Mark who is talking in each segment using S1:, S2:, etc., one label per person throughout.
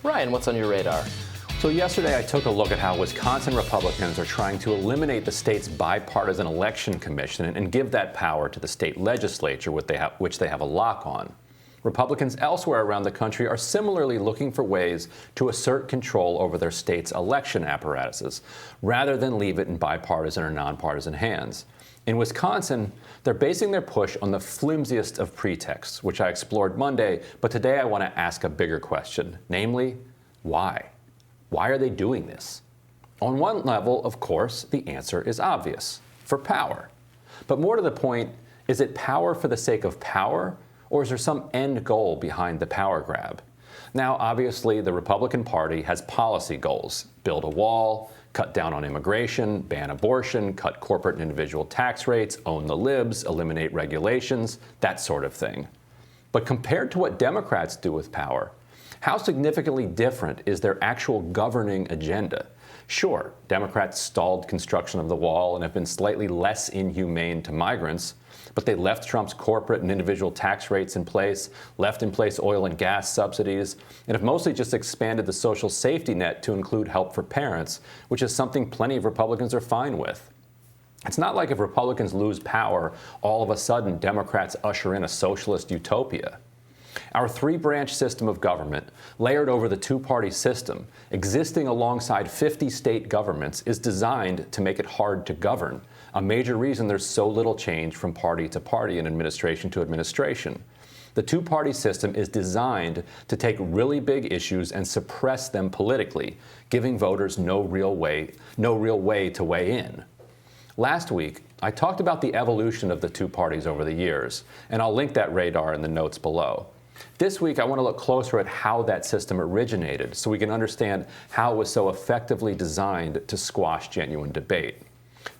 S1: Ryan, what's on your radar?
S2: So yesterday I took a look at how Wisconsin Republicans are trying to eliminate the state's bipartisan election commission and give that power to the state legislature, which they have a lock on. Republicans elsewhere around the country are similarly looking for ways to assert control over their state's election apparatuses, rather than leave it in bipartisan or nonpartisan hands. In Wisconsin, they're basing their push on the flimsiest of pretexts, which I explored Monday, but today I want to ask a bigger question, namely, why? Why are they doing this? On one level, of course, the answer is obvious, for power. But more to the point, is it power for the sake of power, or is there some end goal behind the power grab? Now, obviously, the Republican Party has policy goals: build a wall, cut down on immigration, ban abortion, cut corporate and individual tax rates, own the libs, eliminate regulations, that sort of thing. But compared to what Democrats do with power, how significantly different is their actual governing agenda? Sure, Democrats stalled construction of the wall and have been slightly less inhumane to migrants, but they left Trump's corporate and individual tax rates in place, left in place oil and gas subsidies, and have mostly just expanded the social safety net to include help for parents, which is something plenty of Republicans are fine with. It's not like if Republicans lose power, all of a sudden Democrats usher in a socialist utopia. Our three-branch system of government, layered over the two-party system, existing alongside 50 state governments, is designed to make it hard to govern, a major reason there's so little change from party to party and administration to administration. The two-party system is designed to take really big issues and suppress them politically, giving voters no real way to weigh in. Last week, I talked about the evolution of the two parties over the years, and I'll link that radar in the notes below. This week, I want to look closer at how that system originated so we can understand how it was so effectively designed to squash genuine debate.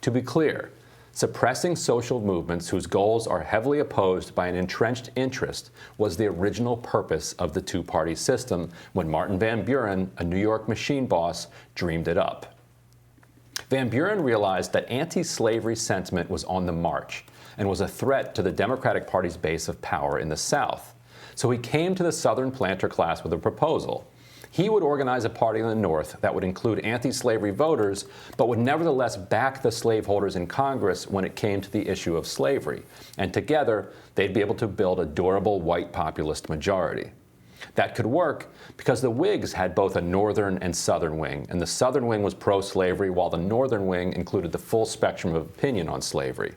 S2: To be clear, suppressing social movements whose goals are heavily opposed by an entrenched interest was the original purpose of the two-party system when Martin Van Buren, a New York machine boss, dreamed it up. Van Buren realized that anti-slavery sentiment was on the march and was a threat to the Democratic Party's base of power in the South. So he came to the Southern planter class with a proposal. He would organize a party in the North that would include anti-slavery voters, but would nevertheless back the slaveholders in Congress when it came to the issue of slavery. And together, they'd be able to build a durable white populist majority. That could work because the Whigs had both a Northern and Southern wing, and the Southern wing was pro-slavery while the Northern wing included the full spectrum of opinion on slavery.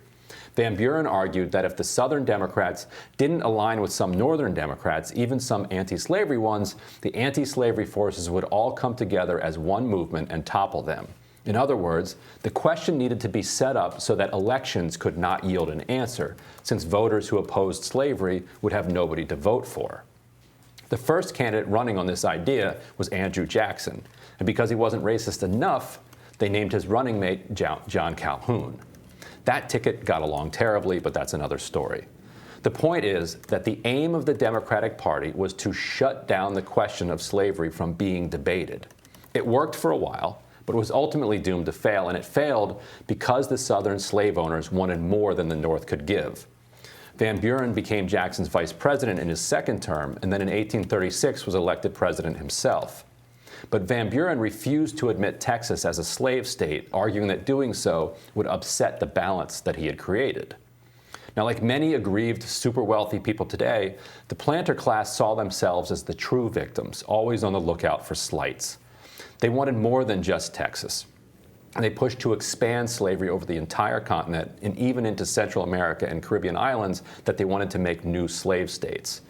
S2: Van Buren argued that if the Southern Democrats didn't align with some Northern Democrats, even some anti-slavery ones, the anti-slavery forces would all come together as one movement and topple them. In other words, the question needed to be set up so that elections could not yield an answer, since voters who opposed slavery would have nobody to vote for. The first candidate running on this idea was Andrew Jackson, and because he wasn't racist enough, they named his running mate John Calhoun. That ticket got along terribly, but that's another story. The point is that the aim of the Democratic Party was to shut down the question of slavery from being debated. It worked for a while, but was ultimately doomed to fail, and it failed because the Southern slave owners wanted more than the North could give. Van Buren became Jackson's vice president in his second term, and then in 1836 was elected president himself. But Van Buren refused to admit Texas as a slave state, arguing that doing so would upset the balance that he had created. Now, like many aggrieved, super wealthy people today, the planter class saw themselves as the true victims, always on the lookout for slights. They wanted more than just Texas. And they pushed to expand slavery over the entire continent and even into Central America and Caribbean islands that they wanted to make new slave states.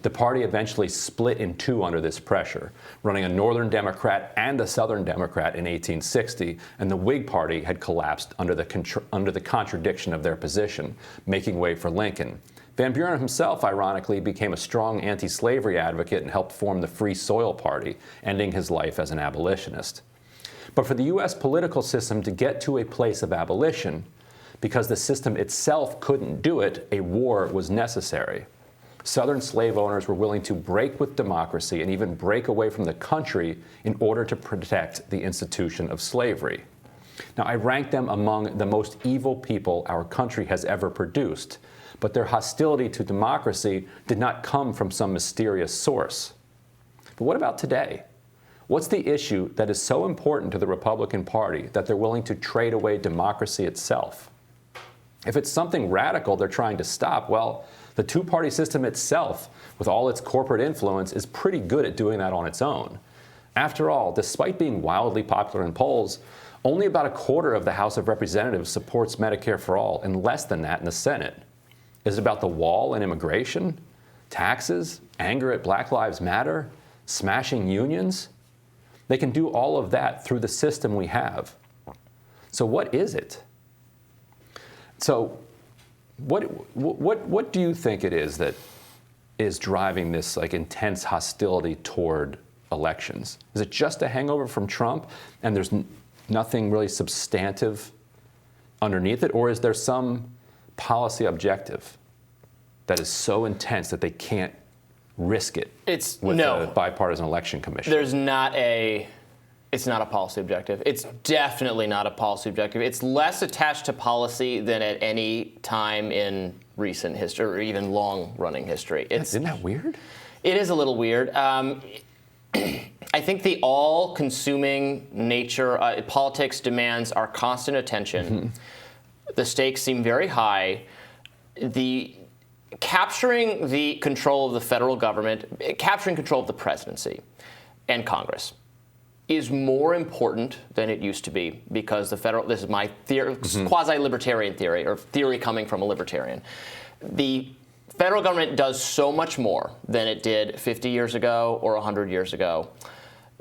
S2: The party eventually split in two under this pressure, running a Northern Democrat and a Southern Democrat in 1860, and the Whig Party had collapsed under the contradiction of their position, making way for Lincoln. Van Buren himself, ironically, became a strong anti-slavery advocate and helped form the Free Soil Party, ending his life as an abolitionist. But for the U.S. political system to get to a place of abolition, because the system itself couldn't do it, a war was necessary. Southern slave owners were willing to break with democracy and even break away from the country in order to protect the institution of slavery. Now, I rank them among the most evil people our country has ever produced, but their hostility to democracy did not come from some mysterious source. But what about today? What's the issue that is so important to the Republican Party that they're willing to trade away democracy itself? If it's something radical they're trying to stop, well, the two-party system itself, with all its corporate influence, is pretty good at doing that on its own. After all, despite being wildly popular in polls, only about a quarter of the House of Representatives supports Medicare for all, and less than that in the Senate. Is it about the wall and immigration? Taxes? Anger at Black Lives Matter? Smashing unions? They can do all of that through the system we have. So what is it? So what do you think it is that is driving this intense hostility toward elections? Is it just a hangover from Trump and there's nothing really substantive underneath it? Or is there some policy objective that is so intense that they can't risk it with a bipartisan election commission?
S1: It's not a policy objective. It's definitely not a policy objective. It's less attached to policy than at any time in recent history or even long-running history.
S2: Isn't that weird?
S1: It is a little weird. I think the all-consuming nature, politics demands our constant attention. Mm-hmm. The stakes seem very high. Capturing the control of the federal government, capturing control of the presidency and Congress is more important than it used to be because this is my theory, quasi-libertarian theory, or theory coming from a libertarian. The federal government does so much more than it did 50 years ago or 100 years ago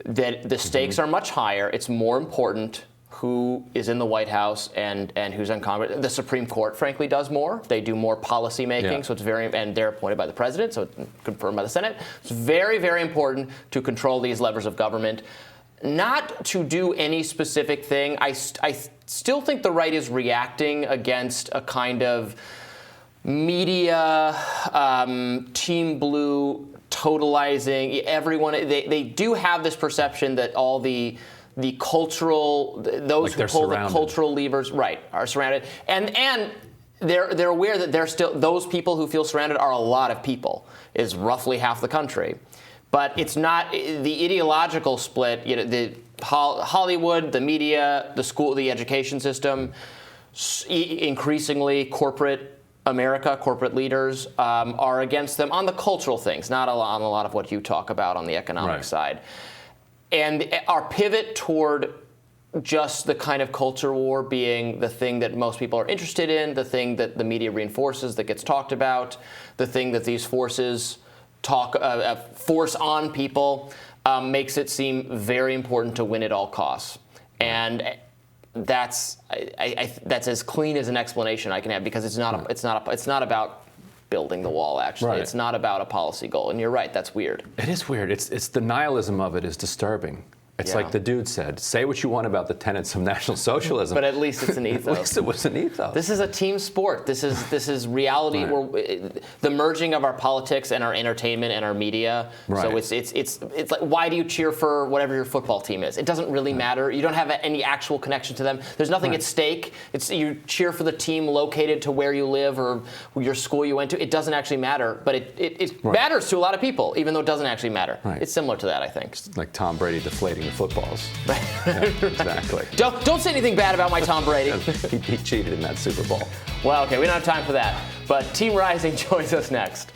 S1: that the stakes are much higher. It's more important who is in the White House and who's in Congress. The Supreme Court, frankly, does more. They do more policy making, so it's and they're appointed by the president, so it's confirmed by the Senate. It's very, very important to control these levers of government. Not to do any specific thing. I still think the right is reacting against a kind of media, Team Blue, totalizing everyone. They do have this perception that all the cultural, those who pull the cultural levers, are surrounded. And they're aware that they're still, those people who feel surrounded are a lot of people, is roughly half the country. But it's not the ideological split. The Hollywood, the media, the school, the education system, increasingly corporate America, corporate leaders are against them on the cultural things, not on a lot of what you talk about on the economic side. And our pivot toward just the kind of culture war being the thing that most people are interested in, the thing that the media reinforces, that gets talked about, the thing that these forces force on people, makes it seem very important to win at all costs. And that's as clean as an explanation I can have, because it's not about building the wall. Actually, it's not about a policy goal. And you're right, that's weird.
S2: It is weird. It's the nihilism of it is disturbing. It's like the dude said, say what you want about the tenets of National Socialism.
S1: But at least it's an ethos.
S2: At least it was an ethos.
S1: This is a team sport. This is reality. The merging of our politics and our entertainment and our media. So it's like, why do you cheer for whatever your football team is? It doesn't really matter. You don't have any actual connection to them. There's nothing at stake. You cheer for the team located to where you live or your school you went to. It doesn't actually matter, but it matters to a lot of people, even though it doesn't actually matter. It's similar to that, I think.
S2: It's like Tom Brady deflating the footballs. Yeah, exactly.
S1: Don't say anything bad about my Tom Brady.
S2: He cheated in that Super Bowl.
S1: Well, okay, we don't have time for that. But Team Rising joins us next.